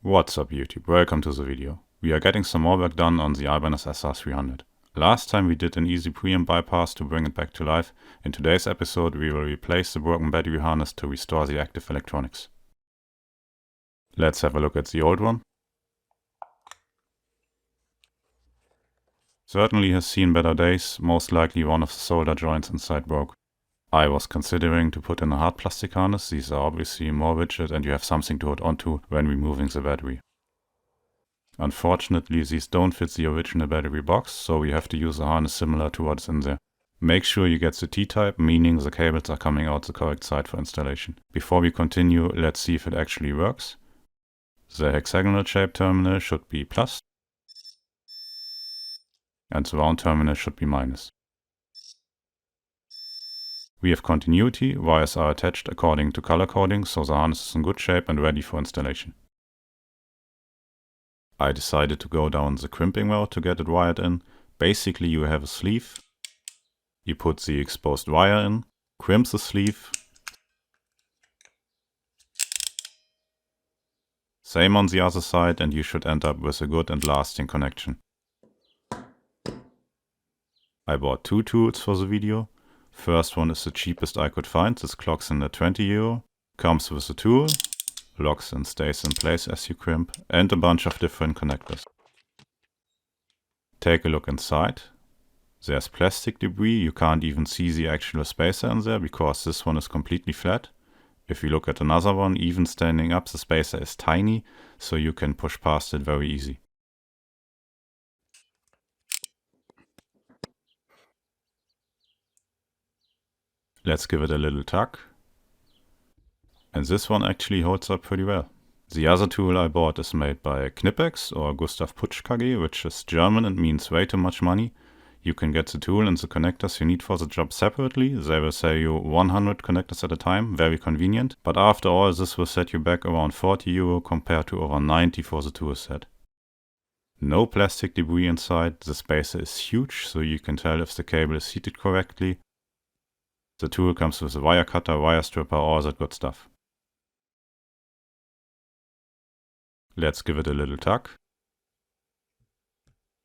What's up YouTube, welcome to the video. We are getting some more work done on the Ibanez SR300. Last time we did an easy preamp bypass to bring it back to life. In today's episode we will replace the broken battery harness to restore the active electronics. Let's have a look at the old one. Certainly has seen better days, most likely one of the solder joints inside broke. I was considering to put in a hard plastic harness. These are obviously more rigid and you have something to hold onto when removing the battery. Unfortunately these don't fit the original battery box, so we have to use a harness similar to what's in there. Make sure you get the T-type, meaning the cables are coming out the correct side for installation. Before we continue, let's see if it actually works. The hexagonal shaped terminal should be plus and the round terminal should be minus. We have continuity, wires are attached according to color coding, so the harness is in good shape and ready for installation. I decided to go down the crimping route to get it wired in. Basically you have a sleeve, you put the exposed wire in, crimp the sleeve. Same on the other side and you should end up with a good and lasting connection. I bought two tools for the video. First one is the cheapest I could find, this clocks in at €20. Comes with a tool, locks and stays in place as you crimp, and a bunch of different connectors. Take a look inside. There's plastic debris, you can't even see the actual spacer in there because this one is completely flat. If you look at another one, even standing up, the spacer is tiny, so you can push past it very easy. Let's give it a little tug. And this one actually holds up pretty well. The other tool I bought is made by Knipex or Gustav Putsch KG, which is German and means way too much money. You can get the tool and the connectors you need for the job separately. They will sell you 100 connectors at a time, very convenient. But after all, this will set you back around €40 compared to over 90 for the tool set. No plastic debris inside, the spacer is huge, so you can tell if the cable is heated correctly. The tool comes with a wire cutter, wire stripper, all that good stuff. Let's give it a little tug.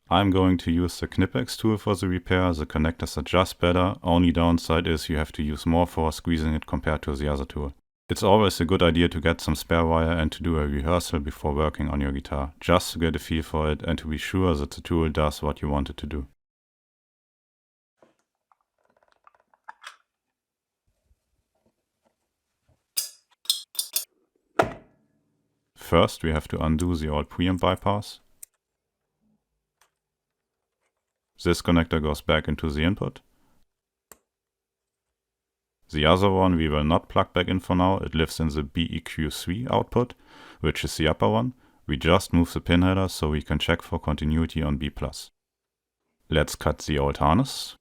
I'm going to use the Knipex tool for the repair. The connectors are just better, only downside is you have to use more force squeezing it compared to the other tool. It's always a good idea to get some spare wire and to do a rehearsal before working on your guitar, just to get a feel for it and to be sure that the tool does what you want it to do. First we have to undo the old preamp bypass. This connector goes back into the input. The other one we will not plug back in for now, it lives in the BEQ3 output, which is the upper one. We just move the pin header so we can check for continuity on B+. Let's cut the old harness.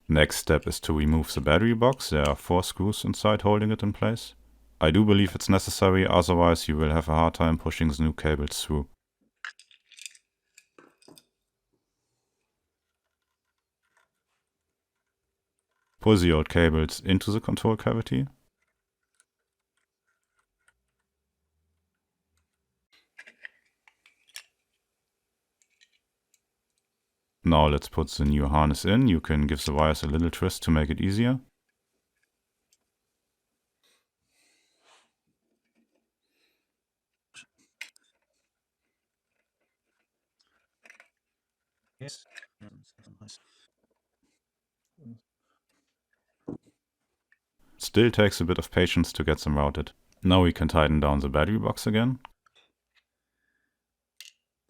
Next step is to remove the battery box. There are 4 screws inside holding it in place. I do believe it's necessary, otherwise you will have a hard time pushing the new cables through. Pull the old cables into the control cavity. Now let's put the new harness in. You can give the wires a little twist to make it easier. Yes. Still takes a bit of patience to get them routed. Now we can tighten down the battery box again.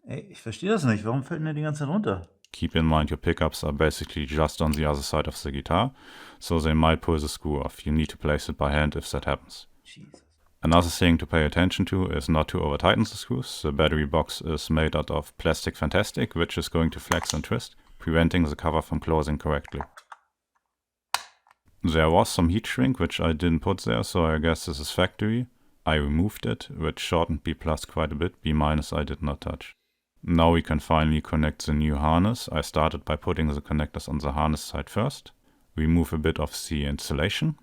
Ey, ich verstehe das nicht. Warum fällt denn der die ganze Zeit runter? Keep in mind your pickups are basically just on the other side of the guitar, so they might pull the screw off. You need to place it by hand if that happens. Jesus. Another thing to pay attention to is not to over tighten the screws. The battery box is made out of plastic fantastic, which is going to flex and twist, preventing the cover from closing correctly. There was some heat shrink which I didn't put there, so I guess this is factory. I removed it, which shortened B+ quite a bit, B- I did not touch. Now we can finally connect the new harness. I started by putting the connectors on the harness side first. Remove a bit of the insulation.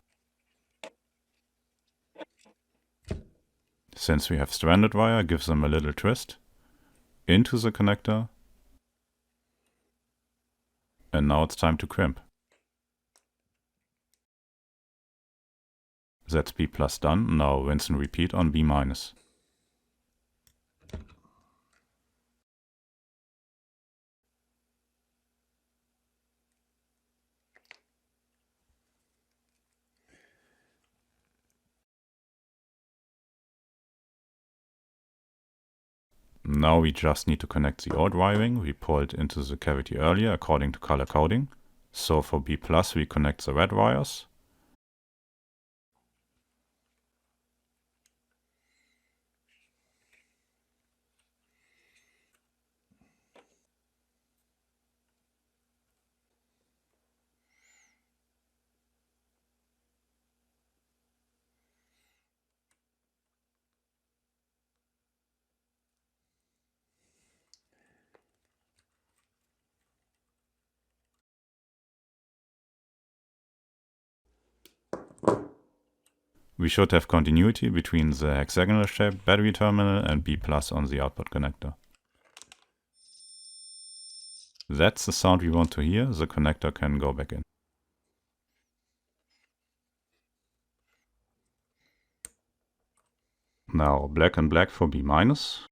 Since we have stranded wire, give them a little twist into the connector. And now it's time to crimp. That's B plus done. Now rinse and repeat on B minus. Now we just need to connect the old wiring we pulled into the cavity earlier according to color coding. So for B plus we connect the red wires. We should have continuity between the hexagonal shaped battery terminal and B plus on the output connector. That's the sound we want to hear. The connector can go back in. Now black and black for B minus.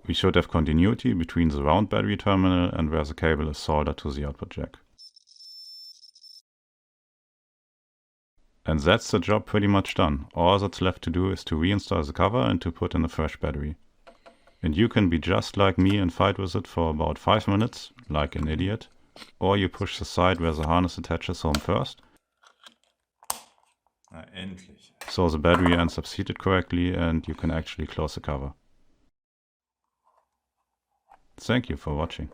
We should have continuity between the round battery terminal and where the cable is soldered to the output jack. And that's the job pretty much done. All that's left to do is to reinstall the cover and to put in a fresh battery. And you can be just like me and fight with it for about 5 minutes, like an idiot. Or you push the side where the harness attaches home first. Na, endlich. So the battery ends up seated correctly and you can actually close the cover. Thank you for watching.